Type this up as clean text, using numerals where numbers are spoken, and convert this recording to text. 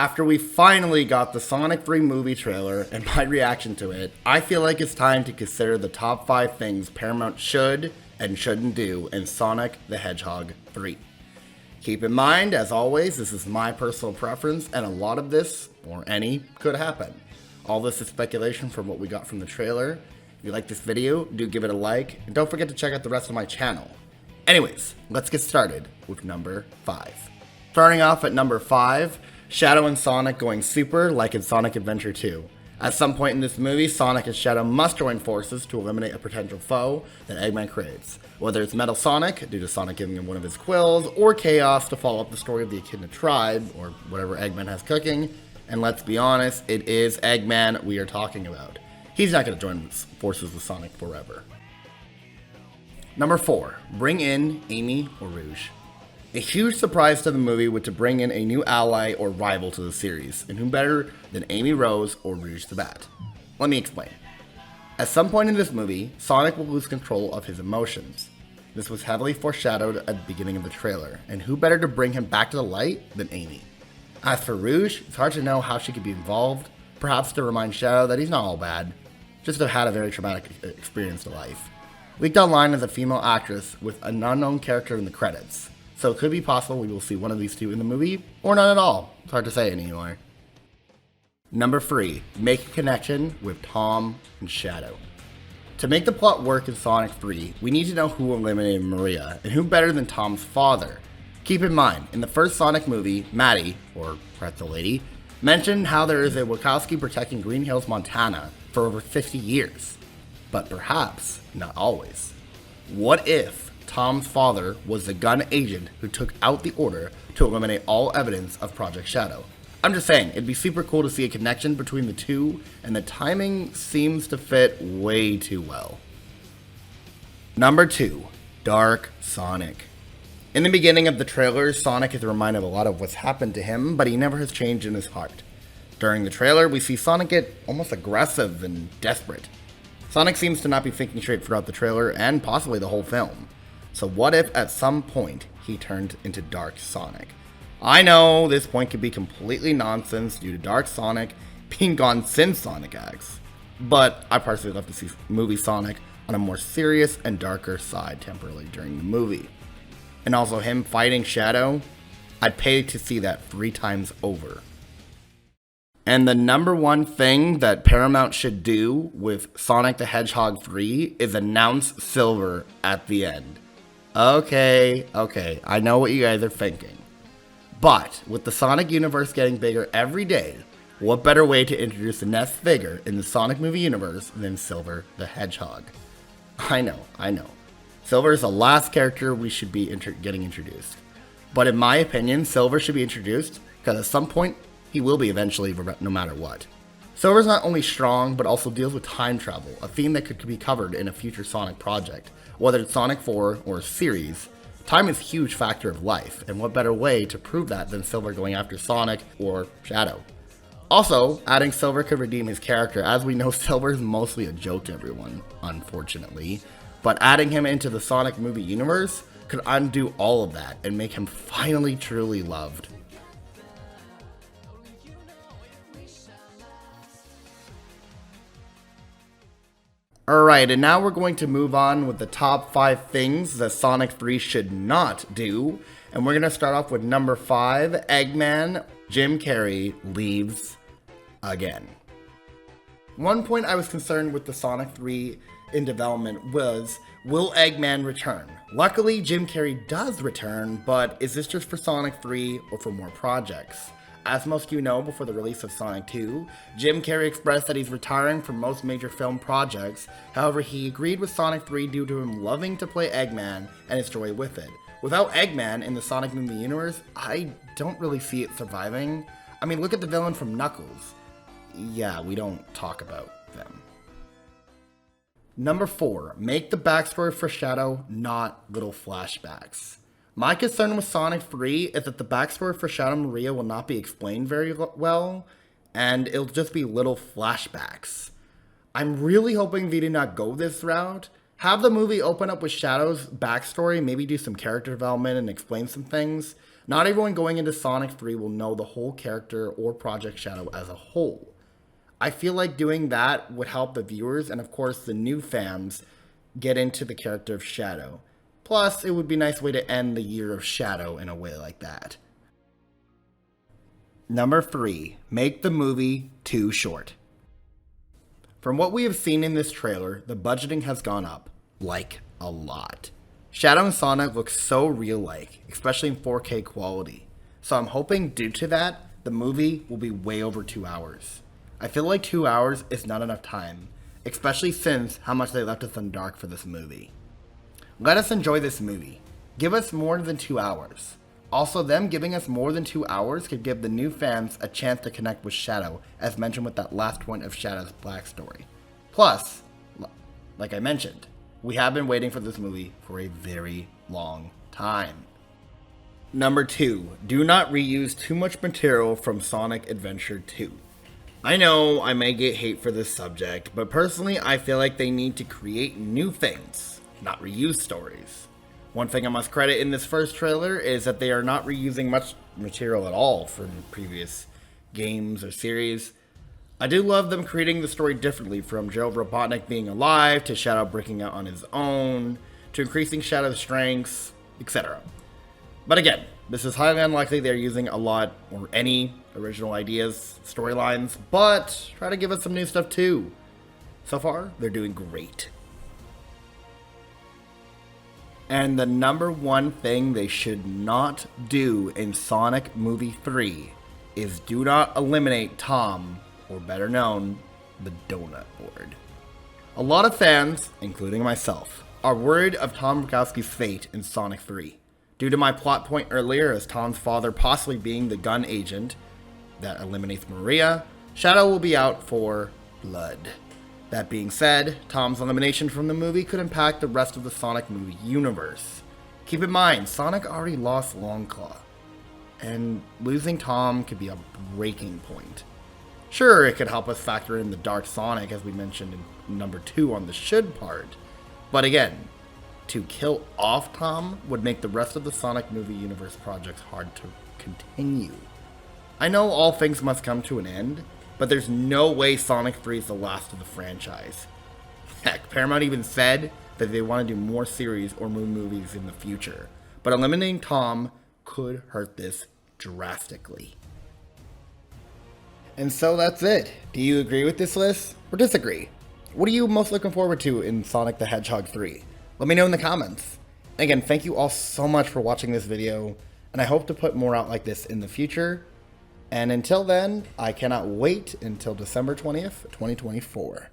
After we finally got the Sonic 3 movie trailer and my reaction to it, I feel like it's time to consider the top 5 things Paramount should and shouldn't do in Sonic the Hedgehog 3. Keep in mind, as always, this is my personal preference, and a lot of this, or any, could happen. All this is speculation from what we got from the trailer. If you like this video, do give it a like, and don't forget to check out the rest of my channel. Anyways, let's get started with number 5. Starting off at number 5, Shadow and Sonic going super like in Sonic Adventure 2. At some point in this movie, Sonic and Shadow must join forces to eliminate a potential foe that Eggman creates. Whether it's Metal Sonic, due to Sonic giving him one of his quills, or Chaos to follow up the story of the Echidna tribe, or whatever Eggman has cooking. And let's be honest, it is Eggman we are talking about. He's not going to join forces with Sonic forever. Number 4, bring in Amy or Rouge. A huge surprise to the movie was to bring in a new ally or rival to the series, and who better than Amy Rose or Rouge the Bat. Let me explain. At some point in this movie, Sonic will lose control of his emotions. This was heavily foreshadowed at the beginning of the trailer, and who better to bring him back to the light than Amy. As for Rouge, it's hard to know how she could be involved, perhaps to remind Shadow that he's not all bad, just to have had a very traumatic experience in life. Leaked online as a female actress with an unknown character in the credits. So it could be possible we will see one of these two in the movie, or none at all. It's hard to say anymore. Number 3, make a connection with Tom and Shadow. To make the plot work in Sonic 3, we need to know who eliminated Maria, and who better than Tom's father. Keep in mind, in the first Sonic movie, Maddie, or Pretzel Lady, mentioned how there is a Wachowski protecting Green Hills, Montana for over 50 years. But perhaps not always. What if Tom's father was the gun agent who took out the order to eliminate all evidence of Project Shadow? I'm just saying, it'd be super cool to see a connection between the two, and the timing seems to fit way too well. Number 2, Dark Sonic. In the beginning of the trailer, Sonic is reminded of a lot of what's happened to him, but he never has changed in his heart. During the trailer, we see Sonic get almost aggressive and desperate. Sonic seems to not be thinking straight throughout the trailer, and possibly the whole film. So what if at some point he turned into Dark Sonic? I know this point could be completely nonsense due to Dark Sonic being gone since Sonic X, but I personally love to see movie Sonic on a more serious and darker side temporarily during the movie. And also him fighting Shadow, I'd pay to see that 3 times over. And the number 1 thing that Paramount should do with Sonic the Hedgehog 3 is announce Silver at the end. Okay, I know what you guys are thinking. But with the Sonic universe getting bigger every day, what better way to introduce the next figure in the Sonic movie universe than Silver the Hedgehog? I know. Silver is the last character we should be getting introduced. But in my opinion, Silver should be introduced because at some point, he will be eventually, no matter what. Silver is not only strong, but also deals with time travel, a theme that could be covered in a future Sonic project. Whether it's Sonic 4 or a series, time is a huge factor of life, and what better way to prove that than Silver going after Sonic or Shadow. Also, adding Silver could redeem his character, as we know Silver is mostly a joke to everyone, unfortunately. But adding him into the Sonic movie universe could undo all of that and make him finally truly loved. Alright, and now we're going to move on with the top 5 things that Sonic 3 should not do. And we're going to start off with number 5, Eggman. Jim Carrey leaves again. One point I was concerned with the Sonic 3 in development was, will Eggman return? Luckily, Jim Carrey does return, but is this just for Sonic 3 or for more projects? As most of you know, before the release of Sonic 2, Jim Carrey expressed that he's retiring from most major film projects. However, he agreed with Sonic 3 due to him loving to play Eggman and his joy with it. Without Eggman in the Sonic movie universe, I don't really see it surviving. I mean, look at the villain from Knuckles. Yeah, we don't talk about them. Number 4, make the backstory for Shadow not little flashbacks. My concern with Sonic 3 is that the backstory for Shadow and Maria will not be explained very well, and it'll just be little flashbacks. I'm really hoping they did not go this route. Have the movie open up with Shadow's backstory, maybe do some character development and explain some things, Not everyone going into Sonic 3 will know the whole character or Project Shadow as a whole. I feel like doing that would help the viewers and, of course, the new fans get into the character of Shadow. Plus, it would be a nice way to end the year of Shadow in a way like that. Number 3. Make the movie too short. From what we have seen in this trailer, the budgeting has gone up, like, a lot. Shadow and Sonic look so real-like, especially in 4K quality. So I'm hoping due to that, the movie will be way over 2 hours. I feel like 2 hours is not enough time, especially since how much they left us in the dark for this movie. Let us enjoy this movie. Give us more than 2 hours. Also, them giving us more than 2 hours could give the new fans a chance to connect with Shadow, as mentioned with that last point of Shadow's backstory. Plus, like I mentioned, we have been waiting for this movie for a very long time. Number 2. Do not reuse too much material from Sonic Adventure 2. I know I may get hate for this subject, but personally I feel like they need to create new things, not reuse stories. One thing I must credit in this first trailer is that they are not reusing much material at all from previous games or series. I do love them creating the story differently, from Gerald Robotnik being alive, to Shadow breaking out on his own, to increasing Shadow's strengths, etc. But again, this is highly unlikely they're using a lot or any original ideas, storylines, but try to give us some new stuff too. So far, they're doing great. And the number one thing they should not do in Sonic Movie 3 is do not eliminate Tom, or better known, the Donut Board. A lot of fans, including myself, are worried of Tom Bukowski's fate in Sonic 3. Due to my plot point earlier as Tom's father possibly being the gun agent that eliminates Maria, Shadow will be out for blood. That being said, Tom's elimination from the movie could impact the rest of the Sonic movie universe. Keep in mind, Sonic already lost Longclaw, and losing Tom could be a breaking point. Sure, it could help us factor in the Dark Sonic, as we mentioned in number 2 on the should part, but again, to kill off Tom would make the rest of the Sonic movie universe projects hard to continue. I know all things must come to an end, but there's no way Sonic 3 is the last of the franchise. Heck, Paramount even said that they want to do more series or more movies in the future, but eliminating Tom could hurt this drastically. And so that's it. Do you agree with this list or disagree? What are you most looking forward to in Sonic the Hedgehog 3? Let me know in the comments. And again, thank you all so much for watching this video, and I hope to put more out like this in the future. And until then, I cannot wait until December 20th, 2024.